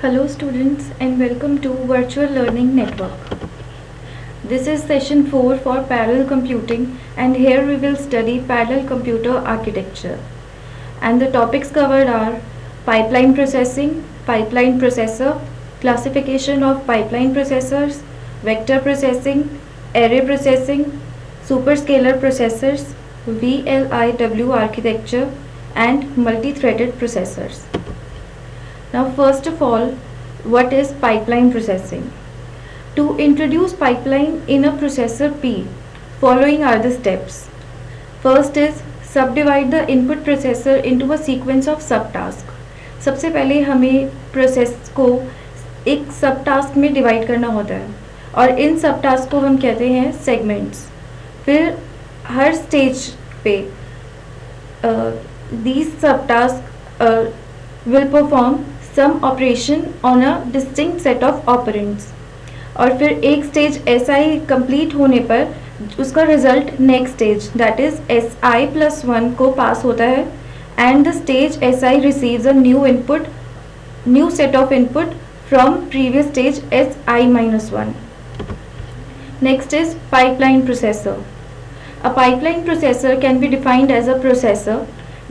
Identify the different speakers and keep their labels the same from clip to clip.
Speaker 1: Hello students and welcome to Virtual Learning Network. This is session 4 for parallel computing and here we will study parallel computer architecture. And the topics covered are pipeline processing, pipeline processor, classification of pipeline processors, vector processing, array processing, superscalar processors, VLIW architecture and multi-threaded processors. Now first of all, what is pipeline processing? To introduce pipeline in a processor P, following are the steps. First is subdivide the input processor into a sequence of subtask. सबसे पहले हमें process को एक सब task में divide करना होता है और इन सब टास्क को हम कहते हैं सेगमेंट्स. फिर हर स्टेज पे these subtasks will perform some operation on a distinct set of operands. और फिर एक स्टेज SI कंप्लीट होने पर उसका result next stage that is SI+1 को पास होता है and the stage SI receives a new set of input from previous stage SI-1. Next is pipeline processor. A pipeline processor can be defined as a processor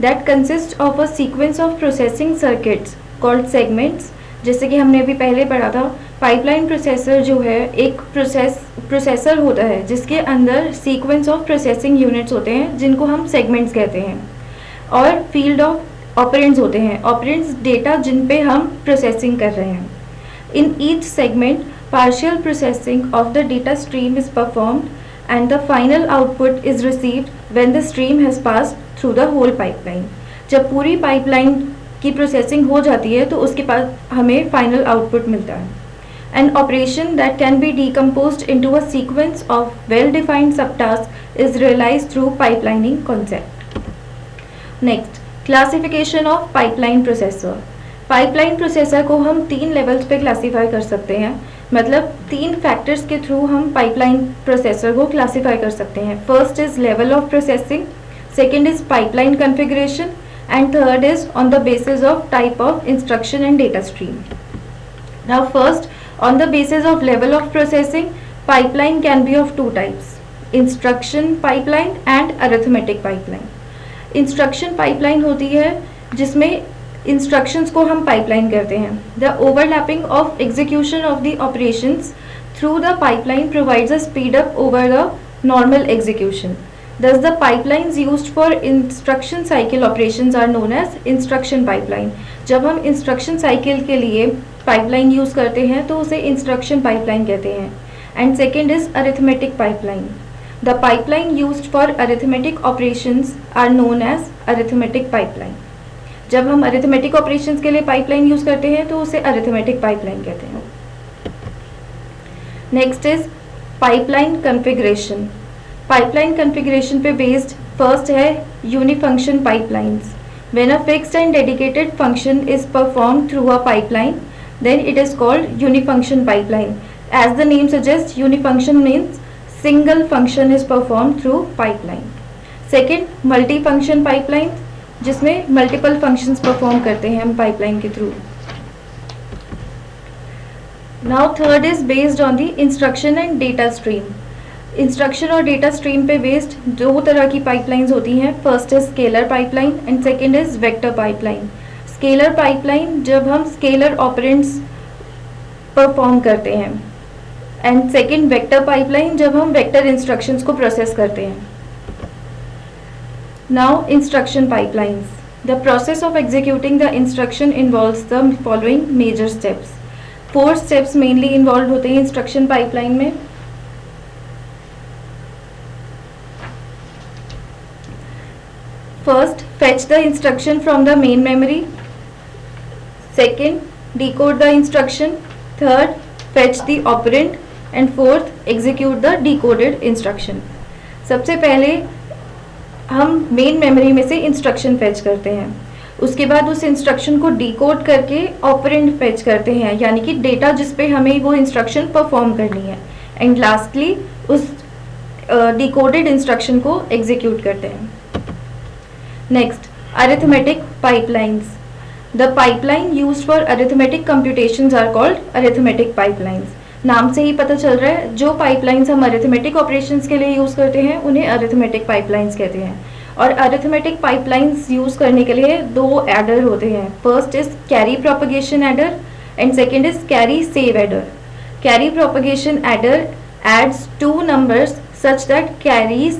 Speaker 1: that consists of a sequence of processing circuits called segments. जैसे कि हमने अभी पहले पढ़ा था, pipeline processor जो है एक प्रोसेसर होता है जिसके अंदर सीक्वेंस ऑफ प्रोसेसिंग यूनिट्स होते हैं जिनको हम सेगमेंट्स कहते हैं और फील्ड ऑफ ऑपरेंड्स होते हैं. ऑपरेंड्स डेटा जिन पे हम प्रोसेसिंग कर रहे हैं. In each segment partial processing of the data stream is performed and the final output is received when the stream has passed through the whole pipeline. जब पूरी pipeline की प्रोसेसिंग हो जाती है तो उसके बाद हमें फाइनल आउटपुट मिलता है. An operation that can be decomposed into a sequence of well-defined subtasks is realized through pipelining concept. Next, classification of pipeline processor. Pipeline processor को हम 3 लेवल्स पे क्लासीफाई कर सकते हैं. मतलब 3 फैक्टर्स के थ्रू हम पाइपलाइन प्रोसेसर को क्लासीफाई कर सकते हैं. First is level of processing, second is pipeline configuration and third is on the basis of type of instruction and data stream. Now first, on the basis of level of processing, pipeline can be of 2 types: instruction pipeline and arithmetic pipeline. Instruction pipeline होती है जिसमें instructions को हम pipeline कहते हैं. The overlapping of execution of the operations through the pipeline provides a speed up over the normal execution. Thus the pipelines used for instruction cycle operations are known as instruction pipeline. जब हम instruction cycle के लिए pipeline use करते हैं तो उसे instruction pipeline कहते हैं. And second is arithmetic pipeline. The pipeline used for arithmetic operations are known as arithmetic pipeline. जब हम अरिथमेटिक ऑपरेशंस के लिए पाइपलाइन यूज़ करते हैं तो उसे अरिथमेटिक पाइपलाइन कहते हैं. Next is pipeline configuration. Pipeline configuration पे बेस्ड फर्स्ट है unifunction pipelines. When a fixed and dedicated function is performed through a pipeline, then it is called unifunction pipeline. As the name suggests, unifunction means single function is performed through pipeline. Second, multifunction pipeline, जिसमें multiple functions perform करते हैं हम pipeline के through. Now third is based on the instruction and data stream. Instruction और data stream पे based 2 तरह की pipelines होती हैं. First is scalar pipeline and second is vector pipeline. Scalar pipeline जब हम स्केलर ऑपरेंड्स परफॉर्म करते हैं एंड सेकेंड वेक्टर पाइपलाइन जब हम वेक्टर इंस्ट्रक्शंस को प्रोसेस करते हैं. Now instruction pipelines. The process of executing the instruction involves the following major steps. 4 steps mainly involve होते हैं इंस्ट्रक्शन पाइपलाइन में. First, fetch the instruction from the main memory. Second, decode the instruction. Third, fetch the operand. And fourth, execute the decoded instruction. सबसे पहले हम main memory में से instruction fetch करते हैं. उसके बाद उस इंस्ट्रक्शन को डिकोड करके ऑपरेंड फेच करते हैं, यानी कि डेटा जिस पे हमें वो इंस्ट्रक्शन परफॉर्म करनी है. एंड लास्टली उस डिकोडेड इंस्ट्रक्शन को एग्जीक्यूट करते हैं. Next, arithmetic pipelines. The pipeline used for arithmetic computations are called arithmetic pipelines. नाम से ही पता चल रहा है, जो पाइपलाइंस हम अरिथमेटिक ऑपरेशंस के लिए यूज़ करते हैं उन्हें अरिथमेटिक पाइपलाइंस कहते हैं। और अरिथमेटिक पाइपलाइंस यूज़ करने के लिए दो एडर होते हैं। First is carry propagation adder and second is carry save adder. Carry propagation adder adds two numbers such that carries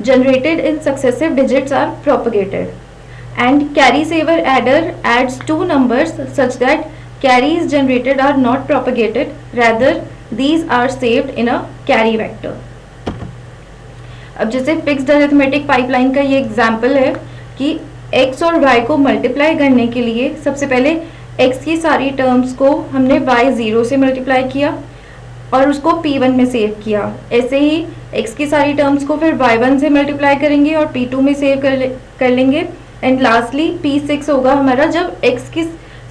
Speaker 1: generated in successive digits are propagated, and carry saver adder adds two numbers such that carries generated are not propagated, rather these are saved in a carry vector. अब जैसे fixed arithmetic pipeline का ये example है कि x और y को multiply करने के लिए सबसे पहले x की सारी टर्म्स को हमने y0 से मल्टीप्लाई किया और उसको P1 में सेव किया। ऐसे ही x की सारी टर्म्स को फिर y1 से मल्टीप्लाई करेंगे और P2 में सेव कर लेंगे एंड लास्टली P6 होगा हमारा जब x की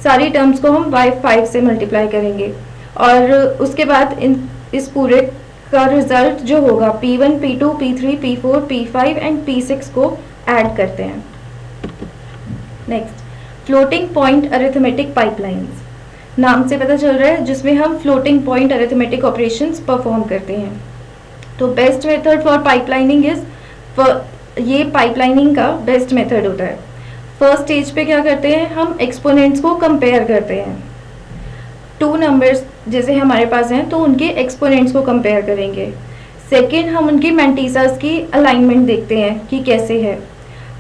Speaker 1: सारी टर्म्स को हम y5 से मल्टीप्लाई करेंगे। और उसके बाद इस पूरे का रिजल्ट जो होगा P1, P2, P3, P4, P5 and P6 को ऐड करते हैं। Next, floating point arithmetic pipelines. नाम से पता चल रहा है जिसमें हम floating point arithmetic operations perform करते हैं। तो best method for pipelining is, ये पाइपलाइनिंग का बेस्ट मेथड होता है। फर्स्ट स्टेज पे क्या करते हैं, हम एक्सपोनेंट्स को कंपेयर करते हैं। टू नंबर्स जैसे हमारे पास हैं तो उनके एक्सपोनेंट्स को कंपेयर करेंगे। सेकेंड, हम उनकी मैंटीसास की अलाइनमेंट देखते हैं कि कैसे है।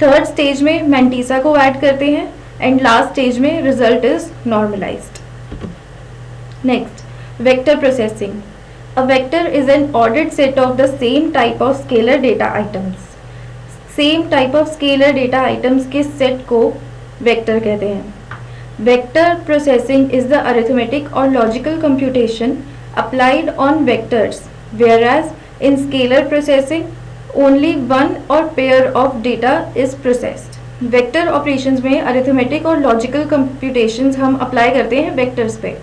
Speaker 1: थर्ड स्टेज में मैंटीसा को ऐड करते हैं एंड लास्ट स्टेज में result is normalised. Next, vector processing. A vector is an ordered set of the same type of scalar data items. Same type of scalar data items के set को vector कहते हैं। Vector processing is the arithmetic or logical computation applied on vectors, whereas in scalar processing only one or pair of data is processed. Vector operations में arithmetic और logical computations हम apply करते हैं vectors पे,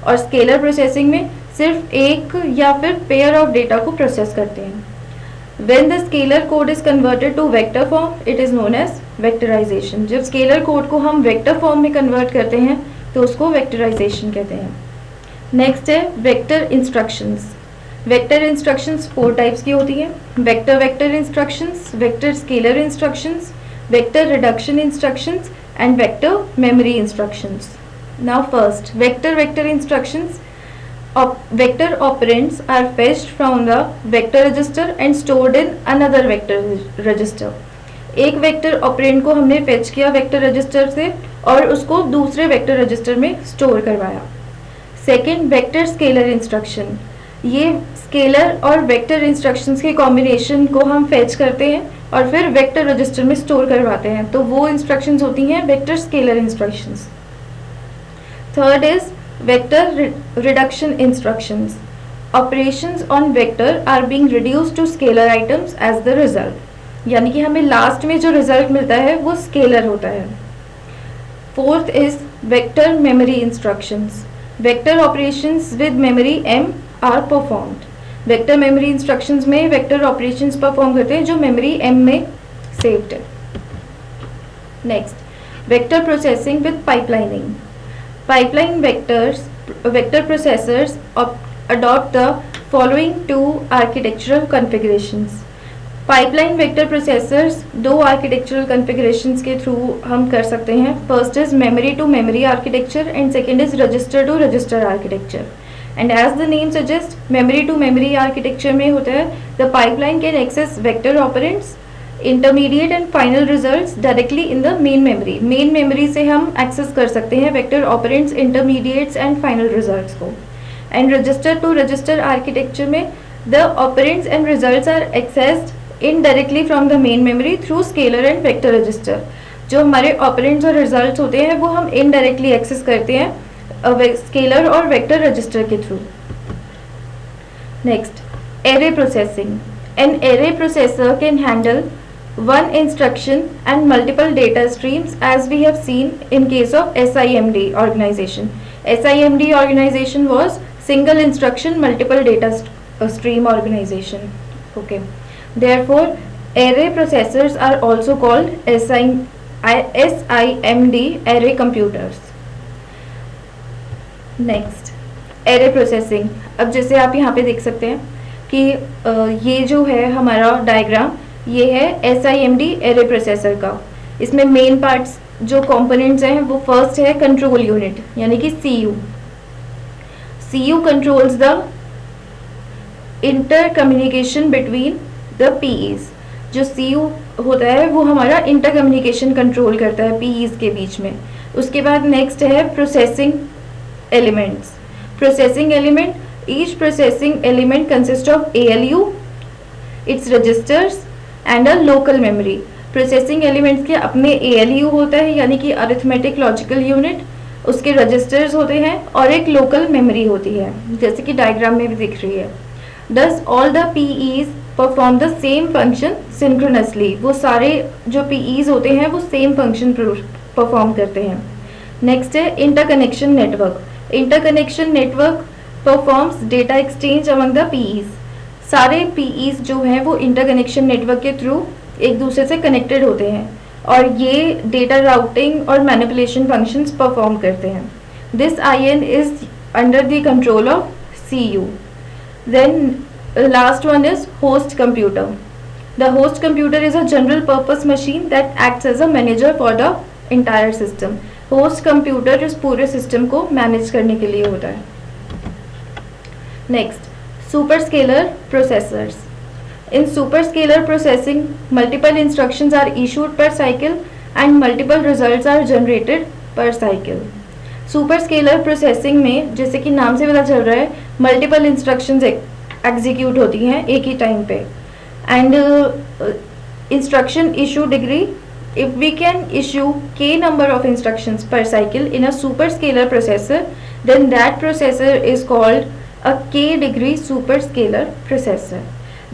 Speaker 1: और scalar processing में सिर्फ एक या फिर पेयर ऑफ डेटा को प्रोसेस करते हैं। When the scalar code is converted to vector form it is known as vectorization. जब स्केलर कोड को हम वेक्टर फॉर्म में कन्वर्ट करते हैं तो उसको वेक्टराइजेशन कहते हैं। नेक्स्ट है vector instructions. Vector instructions 4 types की होती हैं। Vector vector instructions, vector scalar instructions, vector reduction instructions and vector memory instructions. Now first, vector instructions. Vector operands are fetched from the vector register and stored in another vector register. एक vector operand को हमने fetch किया vector register से और उसको दूसरे vector register में store करवाया। Second, vector scalar instruction. ये स्केलर और वेक्टर इंस्ट्रक्शंस के कॉम्बिनेशन को हम फेच करते हैं और फिर वेक्टर रजिस्टर में स्टोर करवाते हैं, तो वो इंस्ट्रक्शंस होती हैं vector scalar instructions. Third is vector reduction instructions. Operations on vector are being reduced to scalar items as the result. यानी कि हमें लास्ट में जो रिजल्ट मिलता है वो स्केलर होता है। Fourth is vector memory instructions. Vector operations with memory m are performed. Vector memory instructions में vector operations perform करते हैं जो memory m में saved है। Next, vector processing with pipelining. Pipeline vector processors adopt the following two architectural configurations. Pipeline vector processors 2 architectural configurations के through हम कर सकते हैं। First is memory to memory architecture and second is register to register architecture. And as the name suggests, memory to memory architecture में होता है the pipeline can access vector operands, intermediate and final results directly in the main memory. Main memory से हम access कर सकते हैं vector operands, intermediates and final results को। And register to register architecture में the operands and results are accessed indirectly from the main memory through scalar and vector register. जो हमारे operands और रिजल्ट्स होते हैं वो हम इनडायरेक्टली एक्सेस करते हैं स्केलर और वेक्टर रजिस्टर के through. Next, array processing. An array processor can handle one instruction and multiple data streams as we have seen in case of SIMD organization. SIMD organization was single instruction multiple data stream organization. Okay. Therefore, array processors are also called SIMD array computers. Next, array processing. अब जैसे आप यहाँ पे देख सकते हैं कि ये जो है हमारा डायग्राम, ये है SIMD एरे प्रोसेसर का। इसमें मेन पार्ट्स जो कंपोनेंट्स हैं वो फर्स्ट है कंट्रोल यूनिट यानी कि CU। CU controls the inter communication between the PEs। जो CU होता है वो हमारा इंटर कम्युनिकेशन कंट्रोल करता है PEs के बीच में। उसके बाद नेक्स्ट है processing elements. Processing element, each processing element consist of ALU, its registers and a local memory. Processing elements के अपने ALU होता है यानी कि अरिथमेटिक लॉजिकल यूनिट, उसके रजिस्टर्स होते हैं और एक लोकल मेमोरी होती है जैसे कि डायग्राम में भी दिख रही है। Thus all the PEs perform the same function synchronously. वो सारे जो PEs होते हैं वो सेम फंक्शन परफॉर्म करते हैं। नेक्स्ट है interconnection network. Interconnection network performs data exchange among the PEs। सारे PEs जो हैं वो इंटरकनेक्शन नेटवर्क के थ्रू एक दूसरे से कनेक्टेड होते हैं और ये डेटा राउटिंग और मैनिपुलेशन फंक्शंस परफॉर्म करते हैं। This IN is under the control of CU। Then last one is host computer. The host computer is a general purpose machine that acts as a manager for the entire system. Host computer इस पूरे system को manage करने के लिए होता है। Next, superscalar processors. In superscalar processing, multiple instructions are issued per cycle and multiple results are generated per cycle. Superscalar processing में जैसे कि नाम से पता चल रहा है मल्टीपल इंस्ट्रक्शंस एग्जीक्यूट होती हैं एक ही टाइम पे। And instruction issue degree, if we can issue k number of instructions per cycle in a superscalar processor, then that processor is called a k degree superscalar processor.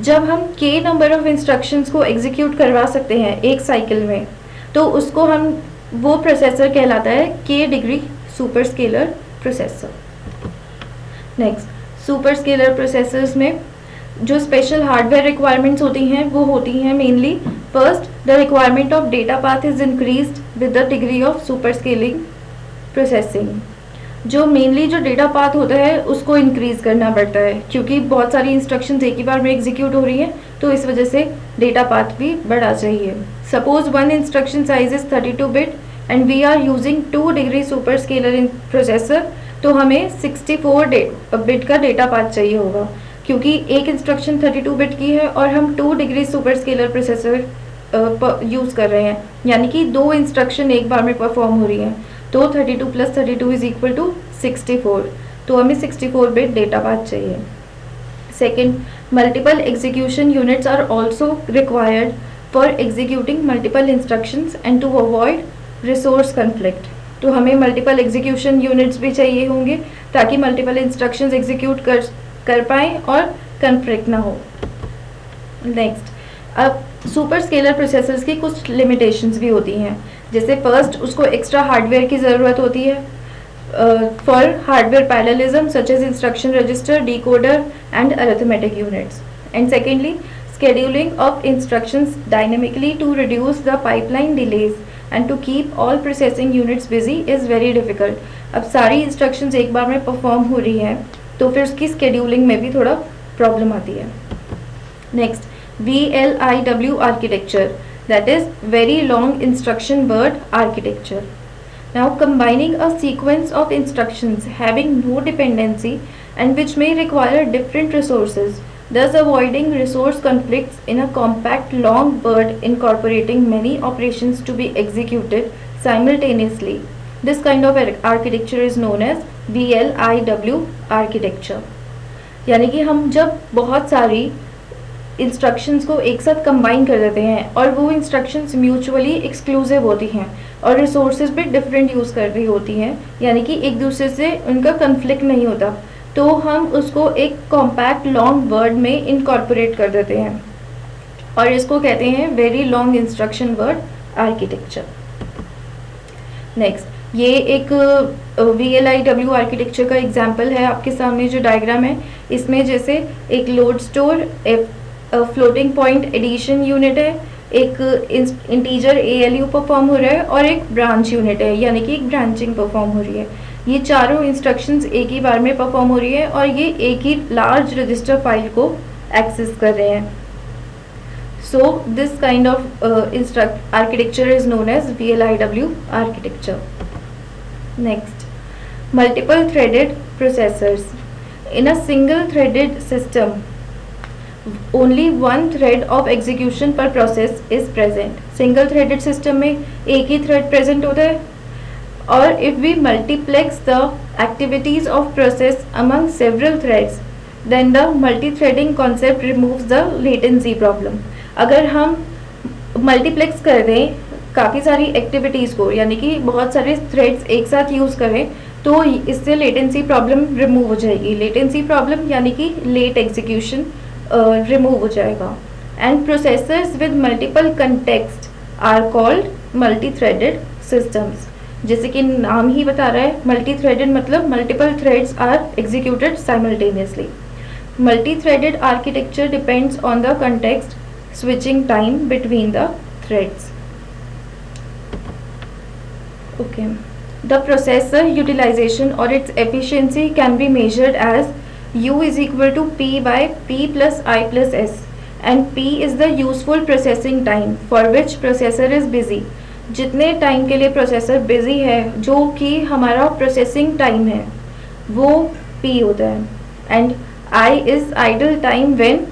Speaker 1: जब हम k number of instructions को execute करवा सकते हैं एक cycle में तो उसको हम वो प्रोसेसर कहलाता है k degree superscalar processor. Next, superscalar processors में जो स्पेशल हार्डवेयर रिक्वायरमेंट्स होती हैं वो होती हैं mainly first, the requirement of data path is increased with the degree of superscaling processing. जो मेनली जो डेटा पाथ होता है उसको इंक्रीज करना पड़ता है क्योंकि बहुत सारी इंस्ट्रक्शंस एक ही बार में एग्जीक्यूट हो रही हैं तो इस वजह से डेटा पाथ भी बढ़ा चाहिए। Suppose one instruction size is 32 bit and we are using 2 degree superscalar in processor, तो हमें 64 बिट का डेटा पाथ चाहिए होगा क्योंकि एक इंस्ट्रक्शन 32 बिट की है और हम 2 डिग्री सुपरस्केलर प्रोसेसर यूज़ कर रहे हैं यानी कि 2 इंस्ट्रक्शन एक बार में परफॉर्म हो रही हैं तो 32 + 32 इज इक्वल टू 64, तो हमें 64 बिट डेटा पाथ चाहिए। Second, multiple execution units are also required for executing multiple instructions and to avoid resource conflict. तो हमें मल्टीपल एग्जीक्यूशन यूनिट्स भी चाहिए होंगे ताकि मल्टीपल इंस्ट्रक्शंस एग्जीक्यूट कर पाएँ और कन्फ्लिक्ट ना हो। नेक्स्ट, अब सुपरस्केलर प्रोसेसर्स की कुछ लिमिटेशंस भी होती हैं, जैसे फर्स्ट उसको एक्स्ट्रा हार्डवेयर की ज़रूरत होती है for hardware parallelism such as instruction register, decoder and arithmetic units. And secondly, scheduling of instructions dynamically to reduce the pipeline delays and to keep all processing units busy is very difficult. अब सारी instructions एक बार में perform हो रही हैं तो फिर उसकी scheduling में भी थोड़ा problem आती है। Next, VLIW architecture, that is very long instruction word architecture. Now combining a sequence of instructions having no dependency and which may require different resources, thus avoiding resource conflicts in a compact long word incorporating many operations to be executed simultaneously. This kind of architecture is known as VLIW architecture. यानी कि हम जब बहुत सारी instructions को एक साथ combine कर देते हैं और वो इंस्ट्रक्शंस म्यूचुअली एक्सक्लूसिव होती हैं और रिसोर्सेज भी डिफरेंट यूज़ कर रही होती हैं यानी कि एक दूसरे से उनका कन्फ्लिक्ट नहीं होता, तो हम उसको एक कॉम्पैक्ट लॉन्ग वर्ड में इनकॉर्पोरेट कर देते हैं और इसको कहते हैं very long instruction word architecture. Next, ये एक VLIW आर्किटेक्चर का एग्जांपल है आपके सामने जो डायग्राम है। इसमें जैसे एक लोड स्टोर, एक फ्लोटिंग पॉइंट एडिशन यूनिट है, एक इंटीजर ALU परफॉर्म हो रहा है और एक ब्रांच यूनिट है यानी कि एक ब्रांचिंग परफॉर्म हो रही है। ये चारों इंस्ट्रक्शंस एक ही बार में परफॉर्म हो रही है और ये एक ही लार्ज रजिस्टर फाइल को एक्सेस कर रहे हैं. So this kind of architecture is known as VLIW architecture. Next, multiple threaded processors. In a single threaded system, only one thread of execution per process is present. Single threaded system में एक ही thread present होता है. Or if we multiplex the activities of process among several threads, then the multi-threading concept removes the latency problem. अगर हम multiplex कर दें काफ़ी सारी एक्टिविटीज़ को, यानी कि बहुत सारे थ्रेड्स एक साथ यूज़ करें, तो इससे लेटेंसी प्रॉब्लम रिमूव हो जाएगी. लेटेंसी प्रॉब्लम यानी कि लेट एग्जीक्यूशन रिमूव हो जाएगा. And processors with multiple context are called multi threaded systems. जैसे कि नाम ही बता रहा है, मल्टी थ्रेडेड मतलब multiple threads are executed simultaneously. Multi threaded architecture depends on the context switching time between the threads. Okay, the processor utilization or its efficiency can be measured as U is equal to P by P plus I plus S, and P is the useful processing time for which processor is busy. जितने time के लिए processor busy है, जो कि हमारा processing time है, वो P होता है. And I is idle time when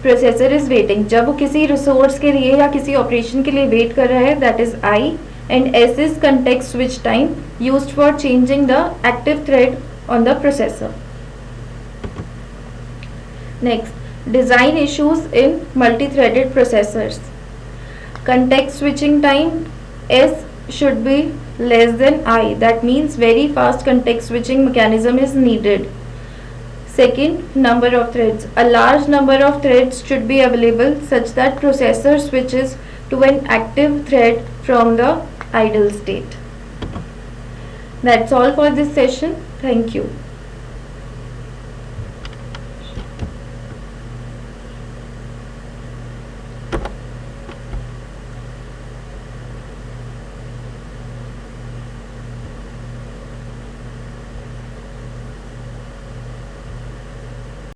Speaker 1: processor is waiting. जब वो किसी रिसोर्स के लिए या किसी ऑपरेशन के लिए वेट कर रहा है, that is I. And S is context switch time used for changing the active thread on the processor. Next, design issues in multi threaded processors. Context switching time S should be less than I. That means very fast context switching mechanism is needed. Second, number of threads. A large number of threads should be available such that processor switches to an active thread from the idle state. That's all for this session. Thank you.